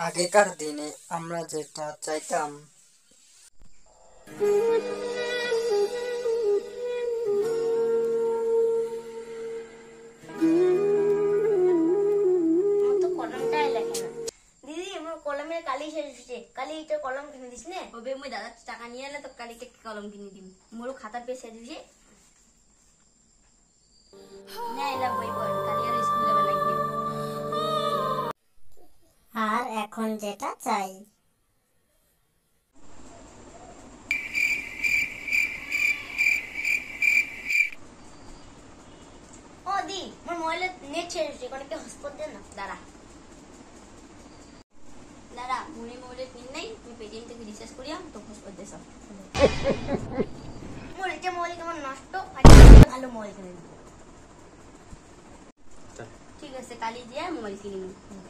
আগেকার দিনে আমরা যেটা চাইতাম আমার তো কলমটাই লেখে না। দিদি আমার কলমের কালি শেষ হচ্ছে, কালি এটা কলম কিনে দিস নে। ওবে মুই দাদা টাকা নিয়ে এলে তো কালিকে কলম কিনে দিম। মোর খাতা পে শেষ হচ্ছে না, এলা বই পড় কালি আর স্কুলে যাবে লাগবে। আর এখন যেটা চাই ও দি আমার মোবাইলে নেট শেষ হচ্ছে, কোনো কি হটস্পট দে না। দাঁড়া দাঁড়া, মুনি মোবাইলে পিন নাই, তুই পেটিএম থেকে রিচার্জ করিয়া তো হসপিটাল দেছ। মোর এটা মোবাইল কেমন নষ্ট, আর একটা ভালো মোবাইল কিনে দিবি। ঠিক আছে, কালি দিয়া মোবাইল কিনে নিব।